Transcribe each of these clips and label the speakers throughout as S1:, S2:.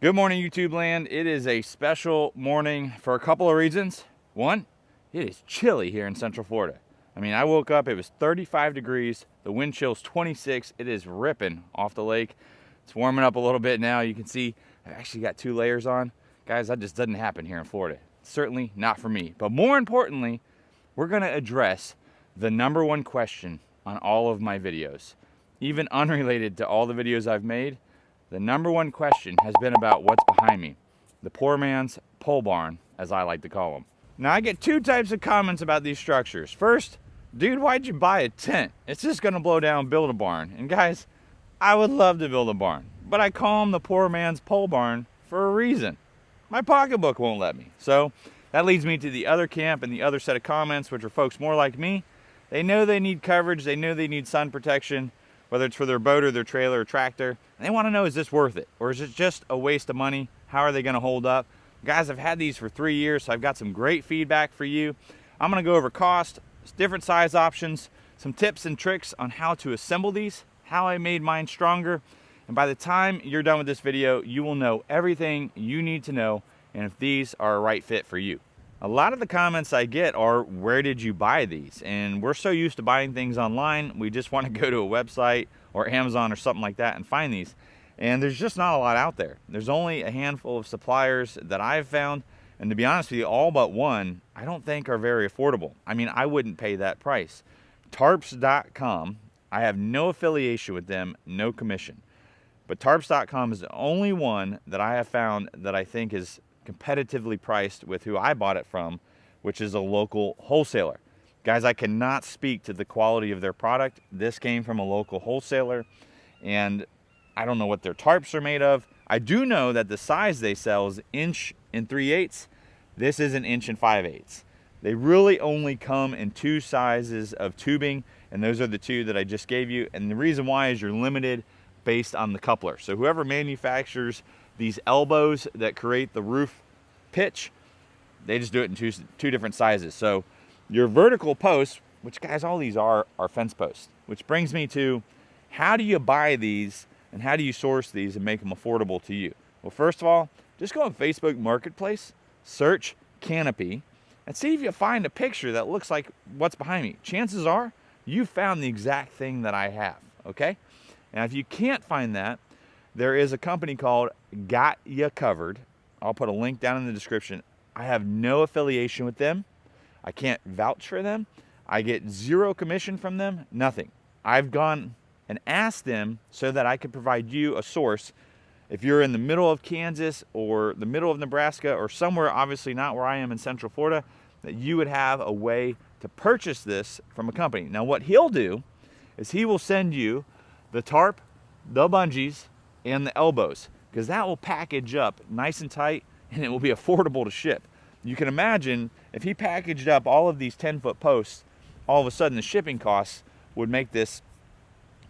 S1: Good morning, YouTube land. It is a special morning for a couple of reasons. One, it is chilly here in Central Florida. I mean, I woke up, it was 35 degrees, the wind chill's 26, it is ripping off the lake. It's warming up a little bit now. You can see I've actually got 2 layers on. Guys, that just doesn't happen here in Florida. Certainly not for me. But more importantly, we're gonna address the #1 question on all of my videos. Even unrelated to all the videos I've made, the #1 question has been about what's behind me. The poor man's pole barn, as I like to call them. Now, I get 2 types of comments about these structures. First, dude, why'd you buy a tent? It's just gonna blow down, build a barn. And guys, I would love to build a barn, but I call them the poor man's pole barn for a reason. My pocketbook won't let me. So that leads me to the other camp and the other set of comments, which are folks more like me. They know they need coverage, they know they need sun protection, whether it's for their boat or their trailer or tractor. And they want to know, is this worth it? Or is it just a waste of money? How are they going to hold up? Guys, I've had these for 3 years, so I've got some great feedback for you. I'm going to go over cost, different size options, some tips and tricks on how to assemble these, how I made mine stronger. And by the time you're done with this video, you will know everything you need to know and if these are a right fit for you. A lot of the comments I get are, where did you buy these? And we're so used to buying things online, we just want to go to a website or Amazon or something like that and find these. And there's just not a lot out there. There's only a handful of suppliers that I've found. And to be honest with you, all but one, I don't think are very affordable. I mean, I wouldn't pay that price. Tarps.com, I have no affiliation with them, no commission. But Tarps.com is the only one that I have found that I think is competitively priced with who I bought it from, which is a local wholesaler. Guys, I cannot speak to the quality of their product. This came from a local wholesaler, and I don't know what their tarps are made of. I do know that the size they sell is 1 3/8. This is 1 5/8. They really only come in 2 sizes of tubing, and those are the 2 that I just gave you. And the reason why is you're limited based on the coupler. So whoever manufactures these elbows that create the roof pitch, they just do it in two different sizes. So your vertical posts, which guys, all these are fence posts, which brings me to, how do you buy these and how do you source these and make them affordable to you? Well, first of all, just go on Facebook Marketplace, search Canopy, and see if you find a picture that looks like what's behind me. Chances are you found the exact thing that I have, okay? Now, if you can't find that, there is a company called Got Ya Covered. I'll put a link down in the description. I have no affiliation with them. I can't vouch for them. I get 0 commission from them, nothing. I've gone and asked them so that I could provide you a source. If you're in the middle of Kansas or the middle of Nebraska or somewhere, obviously not where I am in Central Florida, that you would have a way to purchase this from a company. Now, what he'll do is he will send you the tarp, the bungees, and the elbows, because that will package up nice and tight and it will be affordable to ship. You can imagine if he packaged up all of these 10-foot posts, all of a sudden the shipping costs would make this,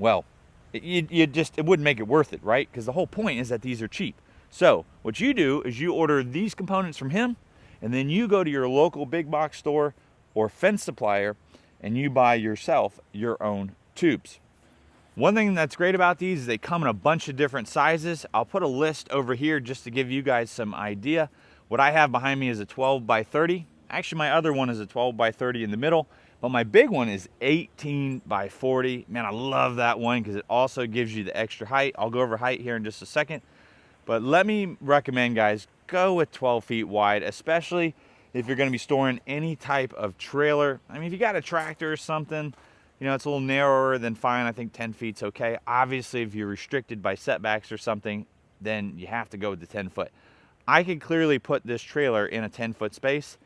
S1: well, it wouldn't make it worth it, right? Because the whole point is that these are cheap. So what you do is you order these components from him, and then you go to your local big box store or fence supplier and you buy yourself your own tubes. One thing that's great about these is they come in a bunch of different sizes. I'll put a list over here just to give you guys some idea. What I have behind me is a 12 by 30. Actually, my other one is a 12 by 30 in the middle, but my big one is 18 by 40. Man, I love that one because it also gives you the extra height. I'll go over height here in just a second, but let me recommend, guys, go with 12 feet wide, especially if you're gonna be storing any type of trailer. I mean, if you got a tractor or something, you know, it's a little narrower than fine. I think 10 feet's okay. Obviously, if you're restricted by setbacks or something, then you have to go with the 10 foot. I could clearly put this trailer in a 10-foot space,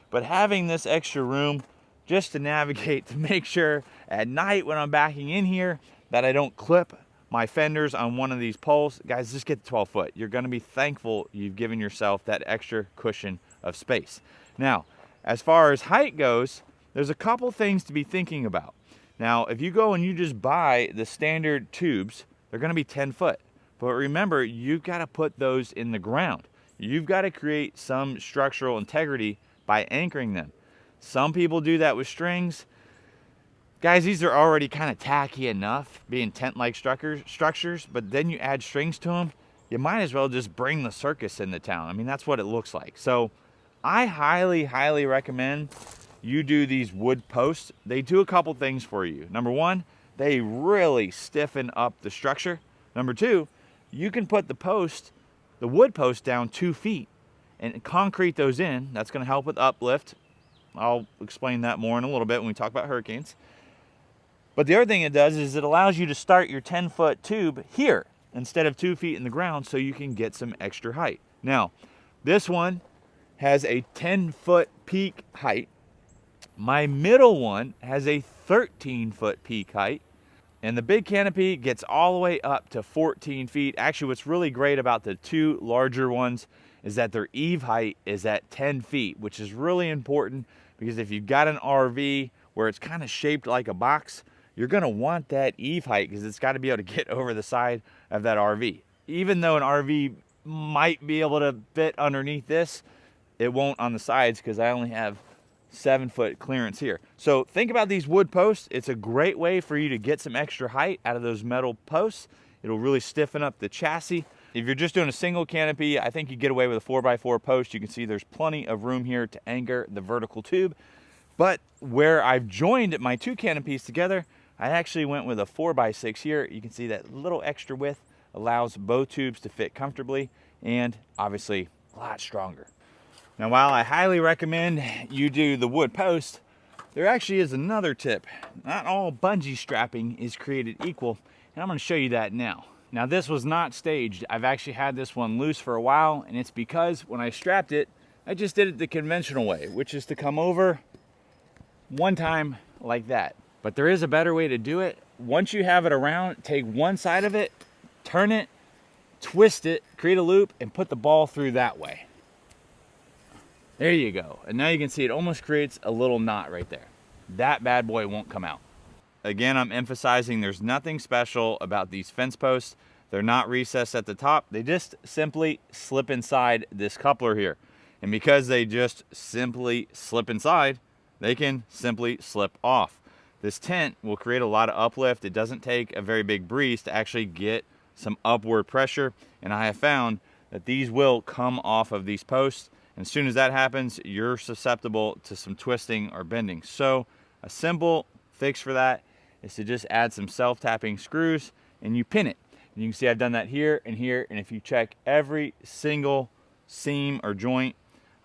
S1: but having this extra room just to navigate, to make sure at night when I'm backing in here that I don't clip my fenders on one of these poles, guys, just get the 12 foot. You're gonna be thankful you've given yourself that extra cushion of space. Now, as far as height goes, there's a couple things to be thinking about. Now, if you go and you just buy the standard tubes, they're gonna be 10 foot. But remember, you've gotta put those in the ground. You've gotta create some structural integrity by anchoring them. Some people do that with strings. Guys, these are already kind of tacky enough, being tent-like structures, but then you add strings to them, you might as well just bring the circus into town. I mean, that's what it looks like. So I highly, highly recommend you do these wood posts. They do a couple things for you. Number one, they really stiffen up the structure. Number two, you can put the wood post down 2 feet and concrete those in. That's going to help with uplift. I'll explain that more in a little bit when we talk about hurricanes. But the other thing it does is it allows you to start your 10-foot tube here instead of 2 feet in the ground, so you can get some extra height. Now, this one has a 10-foot peak height. My middle one has a 13-foot peak height. And the big canopy gets all the way up to 14 feet. Actually, what's really great about the two larger ones is that their eave height is at 10 feet, which is really important because if you've got an RV where it's kind of shaped like a box, you're gonna want that eave height because it's gotta be able to get over the side of that RV. Even though an RV might be able to fit underneath this, it won't on the sides because I only have 7-foot clearance here. So think about these wood posts. It's a great way for you to get some extra height out of those metal posts. It'll really stiffen up the chassis. If you're just doing a single canopy, I think you get away with a 4x4 post. You can see there's plenty of room here to anchor the vertical tube. But where I've joined my 2 canopies together, I actually went with a 4x6 here. You can see that little extra width allows both tubes to fit comfortably and obviously a lot stronger. Now, while I highly recommend you do the wood post, there actually is another tip. Not all bungee strapping is created equal, and I'm going to show you that now. Now, this was not staged. I've actually had this one loose for a while, and it's because when I strapped it, I just did it the conventional way, which is to come over one time like that. But there is a better way to do it. Once you have it around, take one side of it, turn it, twist it, create a loop, and put the ball through that way. There you go. And now you can see it almost creates a little knot right there. That bad boy won't come out. Again, I'm emphasizing there's nothing special about these fence posts. They're not recessed at the top. They just simply slip inside this coupler here. And because they just simply slip inside, they can simply slip off. This tent will create a lot of uplift. It doesn't take a very big breeze to actually get some upward pressure. And I have found that these will come off of these posts. And as soon as that happens, you're susceptible to some twisting or bending. So a simple fix for that is to just add some self-tapping screws and you pin it. And you can see I've done that here and here. And if you check every single seam or joint,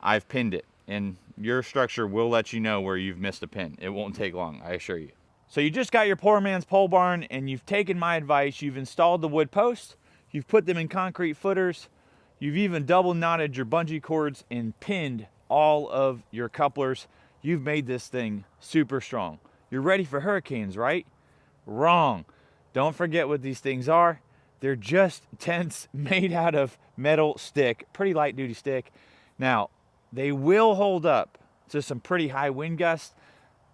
S1: I've pinned it. And your structure will let you know where you've missed a pin. It won't take long, I assure you. So you just got your poor man's pole barn and you've taken my advice. You've installed the wood posts. You've put them in concrete footers. You've even double knotted your bungee cords and pinned all of your couplers. You've made this thing super strong. You're ready for hurricanes, right? Wrong. Don't forget what these things are. They're just tents made out of metal stick, pretty light duty stick. Now, they will hold up to some pretty high wind gusts.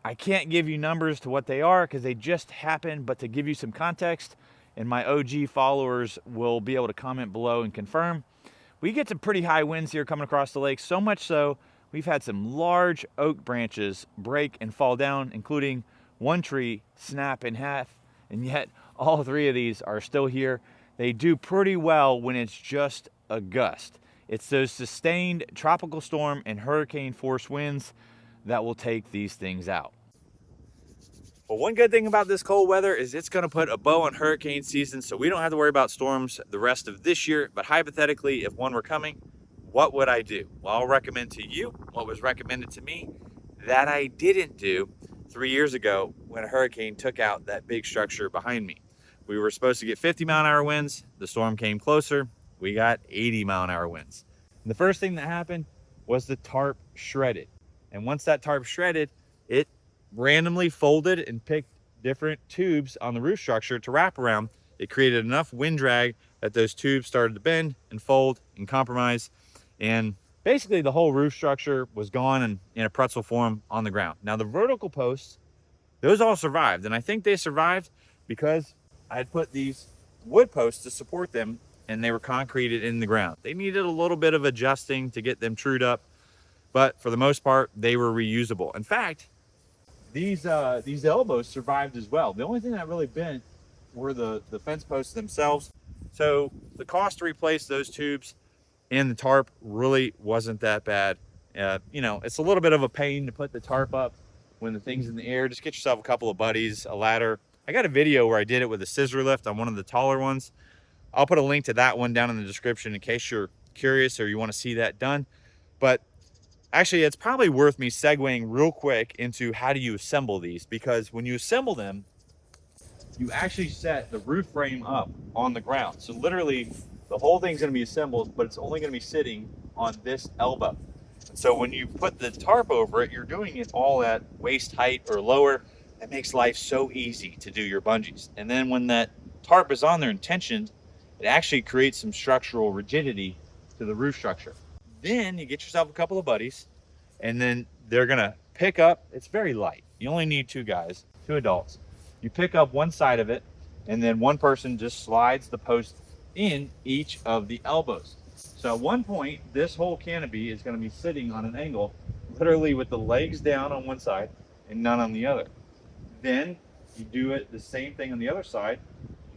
S1: I can't give you numbers to what they are because they just happen, but to give you some context, and my OG followers will be able to comment below and confirm, we get some pretty high winds here coming across the lake, so much so we've had some large oak branches break and fall down, including one tree snap in half, and yet all 3 of these are still here. They do pretty well when it's just a gust. It's those sustained tropical storm and hurricane force winds that will take these things out. But one good thing about this cold weather is it's going to put a bow on hurricane season, so we don't have to worry about storms the rest of this year. But hypothetically, if one were coming, what would I do? Well, I'll recommend to you what was recommended to me that I didn't do 3 years ago when a hurricane took out that big structure behind me. We were supposed to get 50-mile-an-hour winds. The storm came closer. We got 80-mile-an-hour winds. And the first thing that happened was the tarp shredded. And once that tarp shredded, it randomly folded and picked different tubes on the roof structure to wrap around. It created enough wind drag that those tubes started to bend and fold and compromise. And basically the whole roof structure was gone and in a pretzel form on the ground. Now the vertical posts, those all survived. And I think they survived because I had put these wood posts to support them and they were concreted in the ground. They needed a little bit of adjusting to get them trued up, but for the most part, they were reusable. In fact, these elbows survived as well. The only thing that really bent were the fence posts themselves. So the cost to replace those tubes and the tarp really wasn't that bad. You know, it's a little bit of a pain to put the tarp up when the thing's in the air. Just get yourself a couple of buddies, a ladder. I got a video where I did it with a scissor lift on one of the taller ones. I'll put a link to that one down in the description in case you're curious or you want to see that done. But actually, it's probably worth me segueing real quick into how do you assemble these, because when you assemble them, you actually set the roof frame up on the ground. So literally the whole thing's going to be assembled, but it's only going to be sitting on this elbow. So when you put the tarp over it, you're doing it all at waist height or lower. That makes life so easy to do your bungees. And then when that tarp is on there and tensioned, it actually creates some structural rigidity to the roof structure. Then you get yourself a couple of buddies, and then they're gonna pick up, it's very light. You only need 2 guys, 2 adults. You pick up one side of it, and then one person just slides the post in each of the elbows. So at one point, this whole canopy is gonna be sitting on an angle, literally with the legs down on one side and none on the other. Then you do it the same thing on the other side.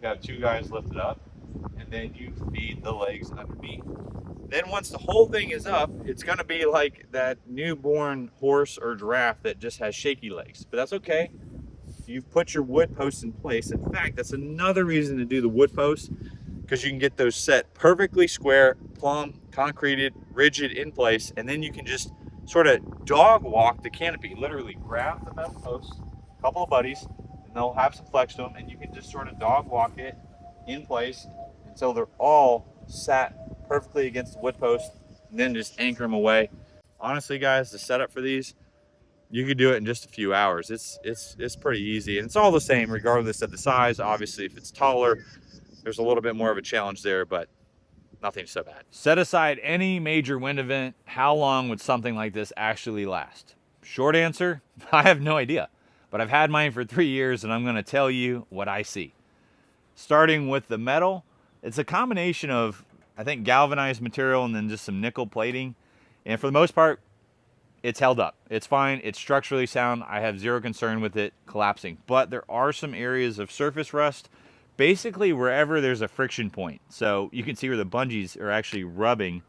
S1: You have 2 guys lifted up, and then you feed the legs underneath. Then once the whole thing is up, it's gonna be like that newborn horse or giraffe that just has shaky legs, but that's okay. You've put your wood posts in place. In fact, that's another reason to do the wood posts, because you can get those set perfectly square, plumb, concreted, rigid in place, and then you can just sort of dog walk the canopy. Literally grab the metal posts, a couple of buddies, and they'll have some flex to them, and you can just sort of dog walk it in place until they're all sat perfectly against the wood post, and then just anchor them away. Honestly, guys, the setup for these, you could do it in just a few hours. It's pretty easy, and it's all the same regardless of the size. Obviously, if it's taller, there's a little bit more of a challenge there, but nothing so bad. Set aside any major wind event, how long would something like this actually last? Short answer, I have no idea, but I've had mine for 3 years, and I'm gonna tell you what I see. Starting with the metal, it's a combination of, I think, galvanized material and then just some nickel plating. And for the most part, it's held up. It's fine. It's structurally sound. I have zero concern with it collapsing. But there are some areas of surface rust, basically wherever there's a friction point. So you can see where the bungees are actually rubbing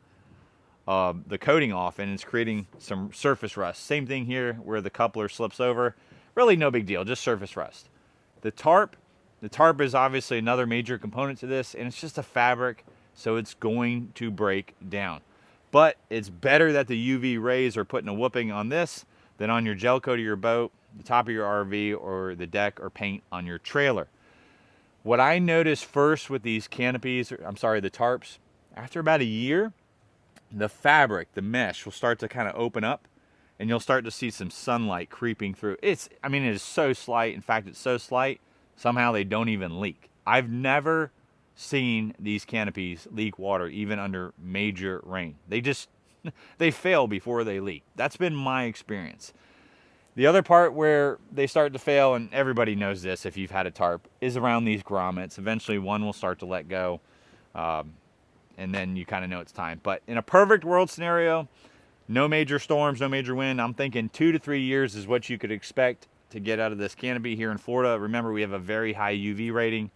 S1: the coating off, and it's creating some surface rust. Same thing here where the coupler slips over. Really no big deal, just surface rust. The tarp is obviously another major component to this, and it's just a fabric, so it's going to break down. But it's better that the UV rays are putting a whooping on this than on your gel coat of your boat, the top of your RV, or the deck or paint on your trailer. What I noticed first with these canopies, the tarps, after about a year, the fabric, the mesh will start to kind of open up, and you'll start to see some sunlight creeping through. It is so slight. In fact, it's so slight, somehow they don't even leak. I've never seen these canopies leak water even under major rain. They fail before they leak. That's been my experience. The other part where they start to fail, and everybody knows this if you've had a tarp, is around these grommets. Eventually one will start to let go, and then you kind of know it's time. But in a perfect world scenario, no major storms, no major wind, I'm thinking 2 to 3 years is what you could expect to get out of this canopy here in Florida. Remember, we have a very high UV rating.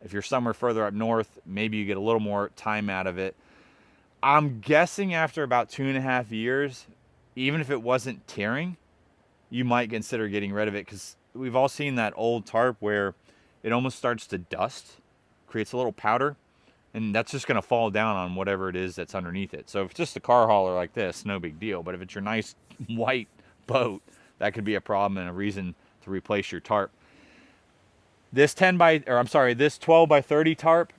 S1: If you're somewhere further up north, maybe you get a little more time out of it. I'm guessing after about 2.5 years, even if it wasn't tearing, you might consider getting rid of it, because we've all seen that old tarp where it almost starts to dust, creates a little powder, and that's just going to fall down on whatever it is that's underneath it. So if it's just a car hauler like this, no big deal. But if it's your nice white boat, that could be a problem and a reason to replace your tarp. This 12 by 30 tarp,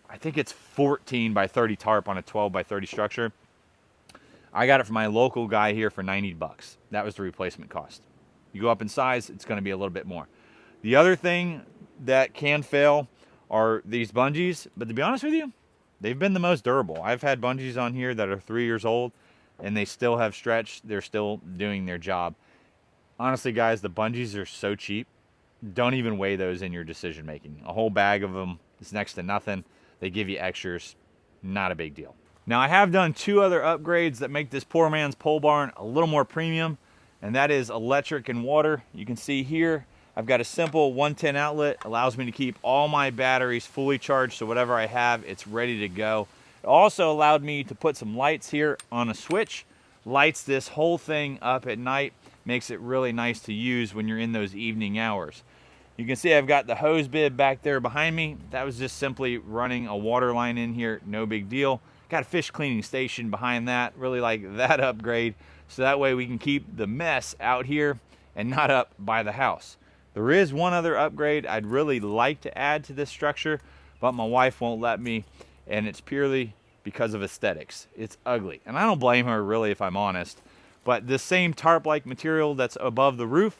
S1: I think it's 14 by 30 tarp on a 12 by 30 structure. I got it from my local guy here for 90 bucks. That was the replacement cost. You go up in size, it's going to be a little bit more. The other thing that can fail are these bungees, but to be honest with you, they've been the most durable. I've had bungees on here that are 3 years old, and they still have stretched. They're still doing their job. Honestly, guys, the bungees are so cheap. Don't even weigh those in your decision making. A whole bag of them is next to nothing. They give you extras. Not a big deal. Now, I have done 2 other upgrades that make this poor man's pole barn a little more premium, and that is electric and water. You can see here, I've got a simple 110 outlet, allows me to keep all my batteries fully charged, so whatever I have, it's ready to go. It also allowed me to put some lights here on a switch, lights this whole thing up at night, makes it really nice to use when you're in those evening hours. You can see I've got the hose bib back there behind me. That was just simply running a water line in here, no big deal. Got a fish cleaning station behind that, really like that upgrade, so that way we can keep the mess out here and not up by the house. There is one other upgrade I'd really like to add to this structure, but my wife won't let me, and it's purely because of aesthetics. It's ugly, and I don't blame her really, if I'm honest, but the same tarp-like material that's above the roof,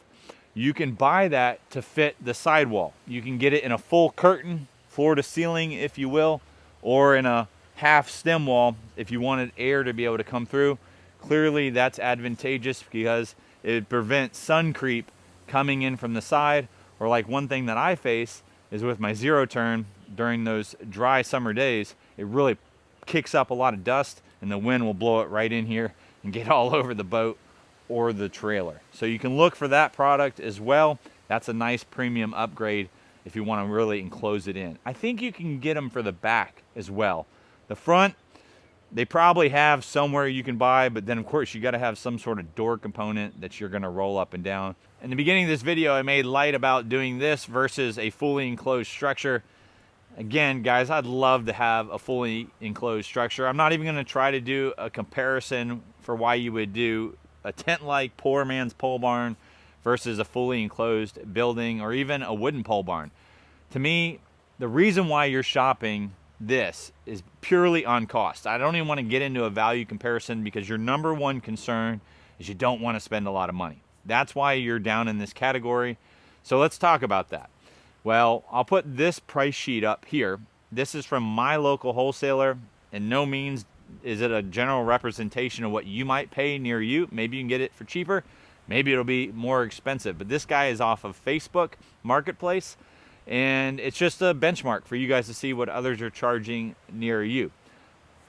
S1: you can buy that to fit the sidewall. You can get it in a full curtain, floor to ceiling if you will, or in a half stem wall if you wanted air to be able to come through. Clearly that's advantageous because it prevents sun creep coming in from the side, or like one thing that I face is with my zero turn during those dry summer days, it really kicks up a lot of dust and the wind will blow it right in here and get all over the boat or the trailer. So you can look for that product as well. That's a nice premium upgrade if you want to really enclose it in. I think you can get them for the back as well. The front, they probably have somewhere you can buy, but then of course you got to have some sort of door component that you're going to roll up and down. In the beginning of this video, I made light about doing this versus a fully enclosed structure. Again, guys, I'd love to have a fully enclosed structure. I'm not even going to try to do a comparison for why you would do a tent-like poor man's pole barn versus a fully enclosed building, or even a wooden pole barn. To me, the reason why you're shopping this is purely on cost. I don't even want to get into a value comparison because your number one concern is you don't want to spend a lot of money. That's why you're down in this category. So let's talk about that. Well, I'll put this price sheet up here. This is from my local wholesaler, and no means is it a general representation of what you might pay near you. Maybe you can get it for cheaper, maybe it'll be more expensive, but this guy is off of Facebook Marketplace, and it's just a benchmark for you guys to see what others are charging near you.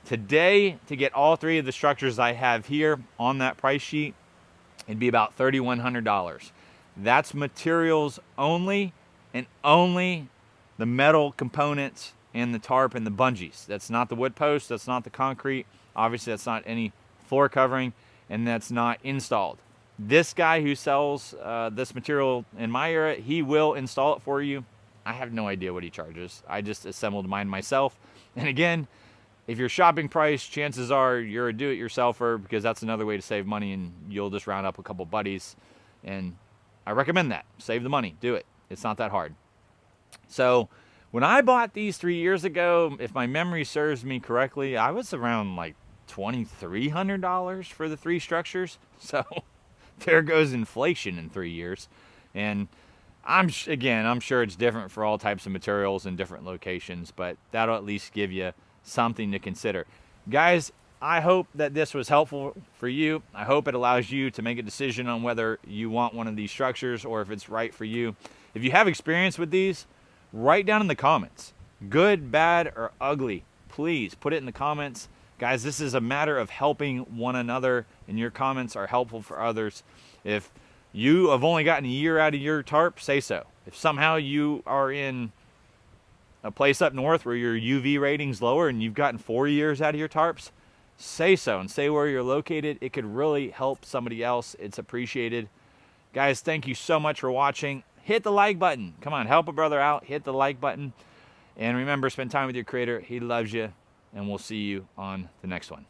S1: Today, to get all three of the structures I have here on that price sheet, it'd be about $3,100. That's materials only, and only the metal components and the tarp and the bungees. That's not the wood post, that's not the concrete, obviously that's not any floor covering, and that's not installed. This guy who sells this material in my area, he will install it for you. I have no idea what he charges. I just assembled mine myself. And again, if your shopping price, chances are you're a do-it-yourselfer, because that's another way to save money, and you'll just round up a couple buddies. And I recommend that. Save the money. Do it. It's not that hard. So when I bought these 3 years ago, if my memory serves me correctly, I was around like $2,300 for the three structures. So there goes inflation in 3 years. And I'm sure it's different for all types of materials in different locations, but that'll at least give you something to consider. Guys, I hope that this was helpful for you. I hope it allows you to make a decision on whether you want one of these structures or if it's right for you. If you have experience with these, write down in the comments. Good, bad, or ugly. Please put it in the comments. Guys, this is a matter of helping one another, and your comments are helpful for others. If you have only gotten a year out of your tarp, say so. If somehow you are in a place up north where your UV rating's lower and you've gotten 4 years out of your tarps, say so and say where you're located. It could really help somebody else. It's appreciated. Guys, thank you so much for watching. Hit the like button. Come on, help a brother out. Hit the like button. And remember, spend time with your creator. He loves you. And we'll see you on the next one.